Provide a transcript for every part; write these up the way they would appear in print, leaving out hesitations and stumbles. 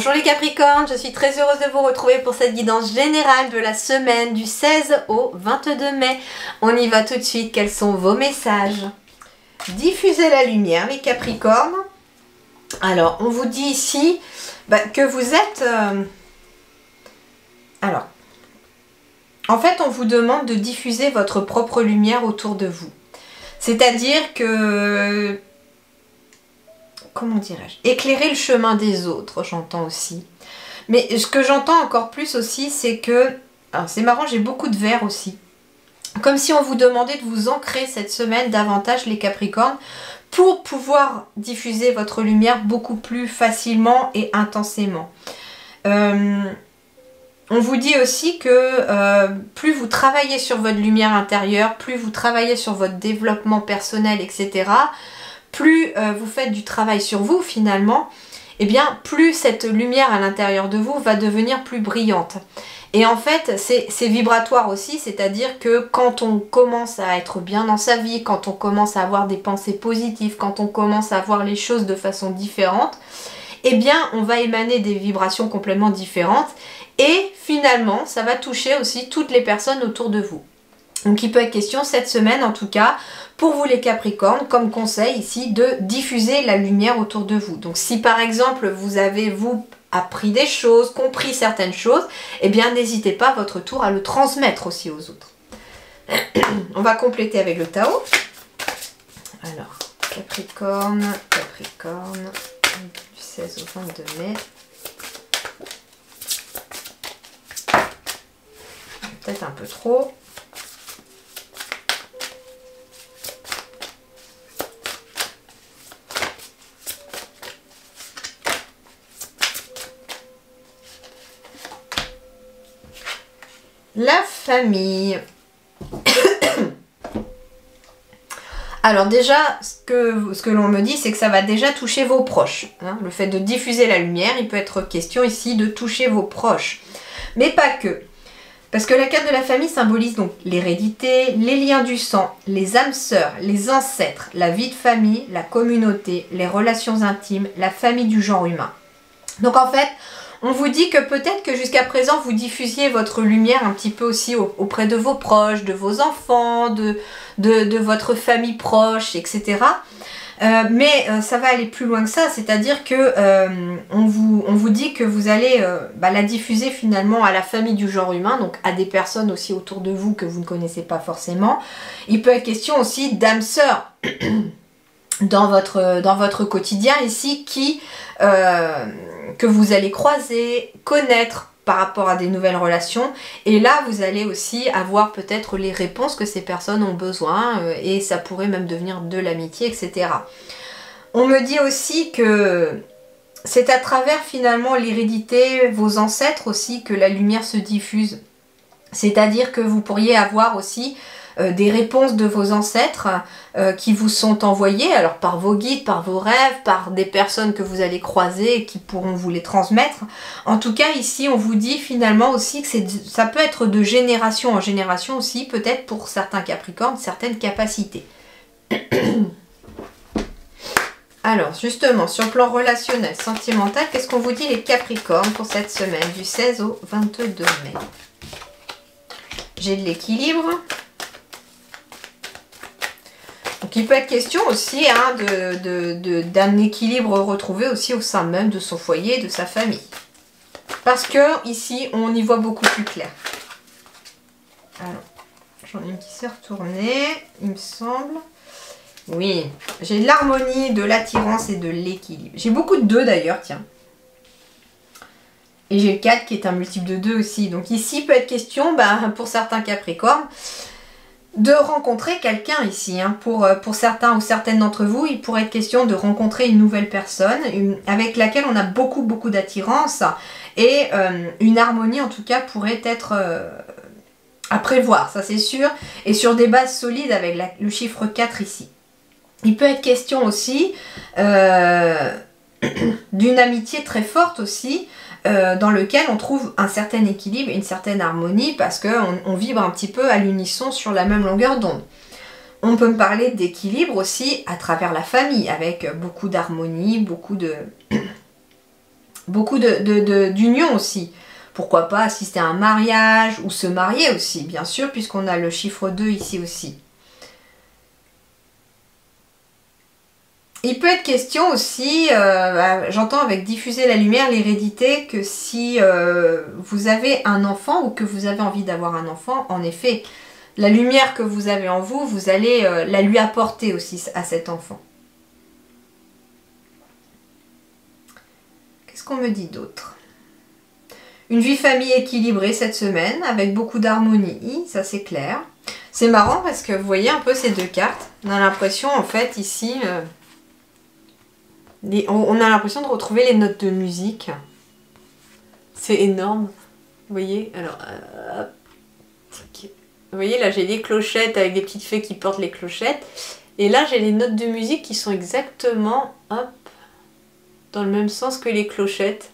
Bonjour les Capricornes, je suis très heureuse de vous retrouver pour cette guidance générale de la semaine du 16 au 22 mai. On y va tout de suite, quels sont vos messages? Diffusez la lumière les Capricornes. Alors, on vous dit ici que vous êtes... Alors, en fait, on vous demande de diffuser votre propre lumière autour de vous. C'est-à-dire que... Comment dirais-je? Éclairer le chemin des autres, j'entends aussi. Mais ce que j'entends encore plus aussi, c'est que... Alors c'est marrant, j'ai beaucoup de verre aussi. Comme si on vous demandait de vous ancrer cette semaine davantage les Capricornes pour pouvoir diffuser votre lumière beaucoup plus facilement et intensément. On vous dit aussi que plus vous travaillez sur votre lumière intérieure, plus vous travaillez sur votre développement personnel, etc., plus vous faites du travail sur vous finalement, et bien plus cette lumière à l'intérieur de vous va devenir plus brillante. Et en fait, c'est vibratoire aussi, c'est-à-dire que quand on commence à être bien dans sa vie, quand on commence à avoir des pensées positives, quand on commence à voir les choses de façon différente, eh bien on va émaner des vibrations complètement différentes et finalement ça va toucher aussi toutes les personnes autour de vous. Donc il peut être question cette semaine en tout cas, pour vous les Capricornes, comme conseil ici, de diffuser la lumière autour de vous. Donc si par exemple vous avez appris des choses, compris certaines choses, eh bien n'hésitez pas à votre tour à le transmettre aussi aux autres. On va compléter avec le Tao. Alors, Capricorne, du 16 au 22 mai. Peut-être un peu trop. La famille. Alors déjà, ce que l'on me dit, c'est que ça va déjà toucher vos proches. Hein. Le fait de diffuser la lumière, il peut être question ici de toucher vos proches. Mais pas que. Parce que la carte de la famille symbolise donc l'hérédité, les liens du sang, les âmes sœurs, les ancêtres, la vie de famille, la communauté, les relations intimes, la famille du genre humain. Donc en fait... On vous dit que peut-être que jusqu'à présent, vous diffusiez votre lumière un petit peu aussi auprès de vos proches, de vos enfants, de votre famille proche, etc. Mais ça va aller plus loin que ça, c'est-à-dire que on vous dit que vous allez la diffuser finalement à la famille du genre humain, donc à des personnes aussi autour de vous que vous ne connaissez pas forcément. Il peut être question aussi d'âmes sœurs dans votre quotidien ici que vous allez croiser, connaître par rapport à des nouvelles relations. Et là, vous allez aussi avoir peut-être les réponses que ces personnes ont besoin et ça pourrait même devenir de l'amitié, etc. On me dit aussi que c'est à travers finalement l'hérédité, vos ancêtres aussi, que la lumière se diffuse. C'est-à-dire que vous pourriez avoir aussi des réponses de vos ancêtres qui vous sont envoyées, alors par vos guides, par vos rêves, par des personnes que vous allez croiser et qui pourront vous les transmettre. En tout cas, ici, on vous dit finalement aussi que ça peut être de génération en génération aussi, peut-être pour certains Capricornes, certaines capacités. Alors, justement, sur le plan relationnel, sentimental, qu'est-ce qu'on vous dit les Capricornes pour cette semaine, du 16 au 22 mai? J'ai de l'équilibre. Donc il peut être question aussi hein, d'un équilibre retrouvé aussi au sein même de son foyer et de sa famille. Parce que ici, on y voit beaucoup plus clair. Alors, j'en ai une qui s'est retournée, il me semble. Oui, j'ai de l'harmonie, de l'attirance et de l'équilibre. J'ai beaucoup de 2 d'ailleurs, tiens. Et j'ai le 4 qui est un multiple de 2 aussi. Donc ici, il peut être question, pour certains Capricornes, de rencontrer quelqu'un ici. Hein. Pour certains ou certaines d'entre vous, il pourrait être question de rencontrer une nouvelle personne avec laquelle on a beaucoup d'attirance et une harmonie en tout cas pourrait être à prévoir, ça c'est sûr, et sur des bases solides avec le chiffre 4 ici. Il peut être question aussi d'une amitié très forte aussi, dans lequel on trouve un certain équilibre, une certaine harmonie parce qu'on vibre un petit peu à l'unisson sur la même longueur d'onde. On peut me parler d'équilibre aussi à travers la famille avec beaucoup d'harmonie, beaucoup Beaucoup d'union aussi. Pourquoi pas assister à un mariage ou se marier aussi, bien sûr, puisqu'on a le chiffre 2 ici aussi. Il peut être question aussi, j'entends avec diffuser la lumière, l'hérédité, que si vous avez un enfant ou que vous avez envie d'avoir un enfant, en effet, la lumière que vous avez en vous, vous allez la lui apporter aussi à cet enfant. Qu'est-ce qu'on me dit d'autre? Une vie famille équilibrée cette semaine, avec beaucoup d'harmonie, ça c'est clair. C'est marrant parce que vous voyez un peu ces deux cartes, on a l'impression en fait ici... on a l'impression de retrouver les notes de musique. C'est énorme. Vous voyez? Alors, vous voyez, là j'ai les clochettes avec des petites fées qui portent les clochettes. Et là j'ai les notes de musique qui sont exactement, hop, dans le même sens que les clochettes.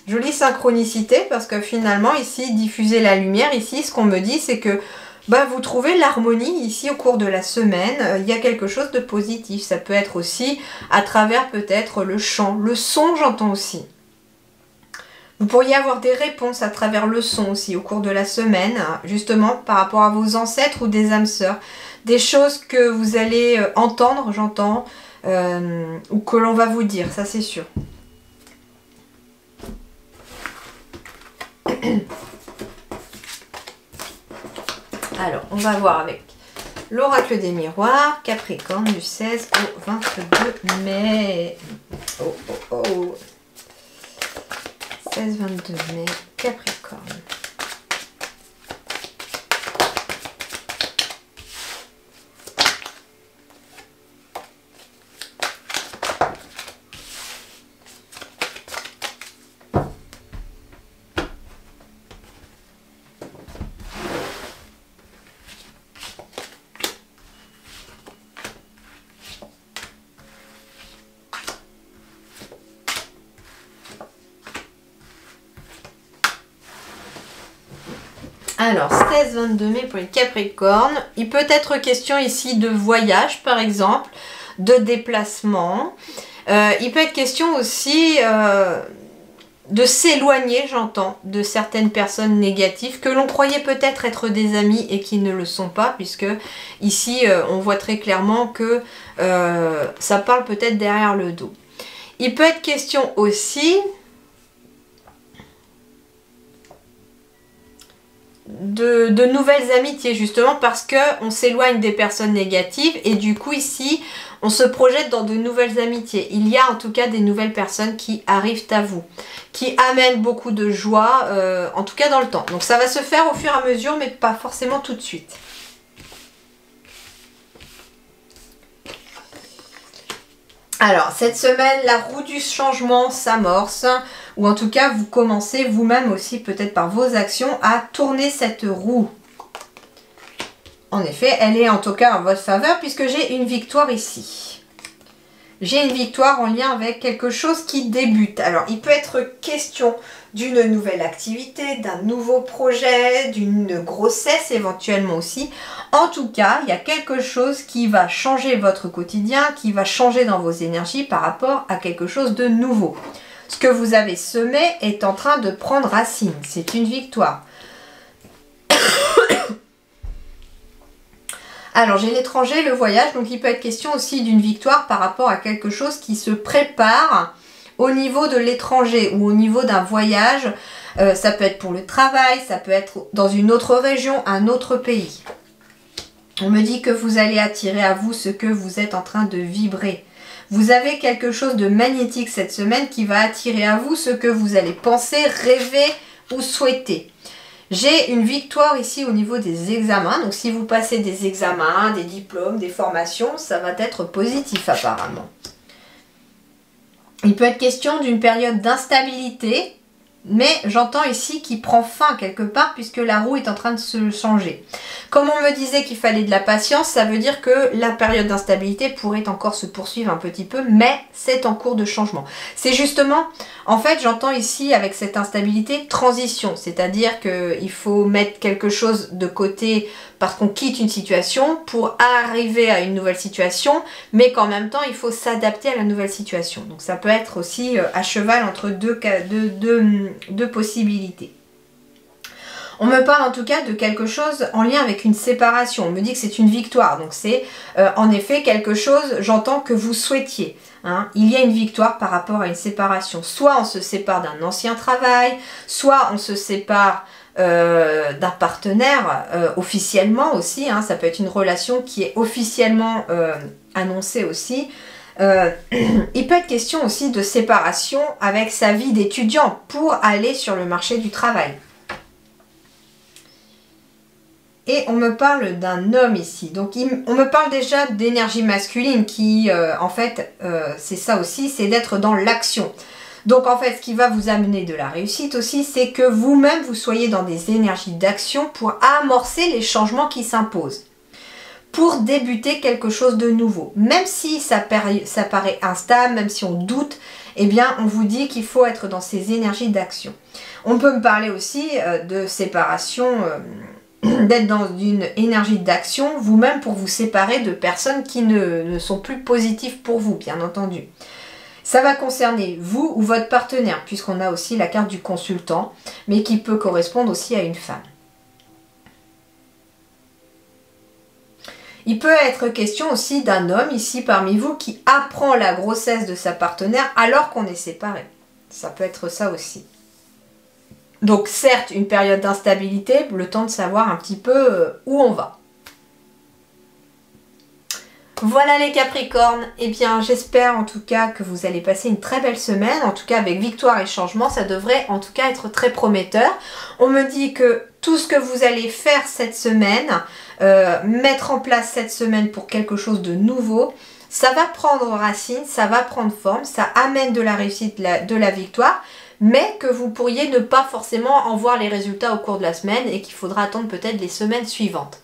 Jolie synchronicité parce que finalement ici, diffuser la lumière, ici ce qu'on me dit c'est que vous trouvez l'harmonie ici au cours de la semaine, il y a quelque chose de positif. Ça peut être aussi à travers peut-être le chant, le son j'entends aussi. Vous pourriez avoir des réponses à travers le son aussi au cours de la semaine, justement par rapport à vos ancêtres ou des âmes sœurs. Des choses que vous allez entendre, j'entends, ou que l'on va vous dire, ça c'est sûr. Alors, on va voir avec l'oracle des miroirs, Capricorne, du 16 au 22 mai. Oh, oh, oh. 16-22 mai, Capricorne. Alors, 16-22 mai pour les Capricornes. Il peut être question ici de voyage, par exemple, de déplacement. Il peut être question aussi de s'éloigner, j'entends, de certaines personnes négatives que l'on croyait peut-être être des amis et qui ne le sont pas, puisque ici, on voit très clairement que ça parle peut-être derrière le dos. Il peut être question aussi... de nouvelles amitiés justement parce que on s'éloigne des personnes négatives et du coup ici on se projette dans de nouvelles amitiés. Il y a en tout cas des nouvelles personnes qui arrivent à vous, qui amènent beaucoup de joie, en tout cas dans le temps. Donc ça va se faire au fur et à mesure mais pas forcément tout de suite. Alors, cette semaine, la roue du changement s'amorce, ou en tout cas, vous commencez vous-même aussi, peut-être par vos actions, à tourner cette roue. En effet, elle est en tout cas en votre faveur, puisque j'ai une victoire ici. J'ai une victoire en lien avec quelque chose qui débute. Alors, il peut être question d'une nouvelle activité, d'un nouveau projet, d'une grossesse éventuellement aussi. En tout cas, il y a quelque chose qui va changer votre quotidien, qui va changer dans vos énergies par rapport à quelque chose de nouveau. Ce que vous avez semé est en train de prendre racine. C'est une victoire. Alors, j'ai l'étranger, le voyage, donc il peut être question aussi d'une victoire par rapport à quelque chose qui se prépare au niveau de l'étranger ou au niveau d'un voyage. Ça peut être pour le travail, ça peut être dans une autre région, un autre pays. On me dit que vous allez attirer à vous ce que vous êtes en train de vibrer. Vous avez quelque chose de magnétique cette semaine qui va attirer à vous ce que vous allez penser, rêver ou souhaiter. J'ai une victoire ici au niveau des examens. Donc si vous passez des examens, des diplômes, des formations, ça va être positif apparemment. Il peut être question d'une période d'instabilité Mais j'entends ici qu'il prend fin quelque part puisque la roue est en train de se changer. Comme on me disait qu'il fallait de la patience, ça veut dire que la période d'instabilité pourrait encore se poursuivre un petit peu, mais c'est en cours de changement. C'est justement, en fait, j'entends ici avec cette instabilité, transition. C'est-à-dire qu'il faut mettre quelque chose de côté parce qu'on quitte une situation pour arriver à une nouvelle situation, mais qu'en même temps, il faut s'adapter à la nouvelle situation. Donc ça peut être aussi à cheval entre deux possibilités. On me parle en tout cas de quelque chose en lien avec une séparation. On me dit que c'est une victoire. Donc c'est en effet quelque chose, j'entends, que vous souhaitiez. Hein. Il y a une victoire par rapport à une séparation. Soit on se sépare d'un ancien travail, soit on se sépare d'un partenaire officiellement aussi. Hein. Ça peut être une relation qui est officiellement annoncée aussi. Il peut être question aussi de séparation avec sa vie d'étudiant pour aller sur le marché du travail. Et on me parle d'un homme ici. Donc on me parle déjà d'énergie masculine qui, en fait, c'est ça aussi, c'est d'être dans l'action. Donc en fait, ce qui va vous amener de la réussite aussi, c'est que vous-même, vous soyez dans des énergies d'action pour amorcer les changements qui s'imposent. Pour débuter quelque chose de nouveau. Même si ça paraît instable, même si on doute, eh bien on vous dit qu'il faut être dans ces énergies d'action. On peut me parler aussi de séparation, d'être dans une énergie d'action vous-même pour vous séparer de personnes qui ne sont plus positives pour vous, bien entendu. Ça va concerner vous ou votre partenaire, puisqu'on a aussi la carte du consultant, mais qui peut correspondre aussi à une femme. Il peut être question aussi d'un homme ici parmi vous qui apprend la grossesse de sa partenaire alors qu'on est séparés. Ça peut être ça aussi. Donc certes, une période d'instabilité, le temps de savoir un petit peu où on va. Voilà les Capricornes, eh bien j'espère en tout cas que vous allez passer une très belle semaine, en tout cas avec victoire et changement, ça devrait en tout cas être très prometteur. On me dit que tout ce que vous allez faire cette semaine, mettre en place cette semaine pour quelque chose de nouveau, ça va prendre racine, ça va prendre forme, ça amène de la réussite, de la victoire, mais que vous pourriez ne pas forcément en voir les résultats au cours de la semaine et qu'il faudra attendre peut-être les semaines suivantes.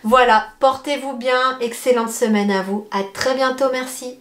Voilà, portez-vous bien, excellente semaine à vous, à très bientôt, merci.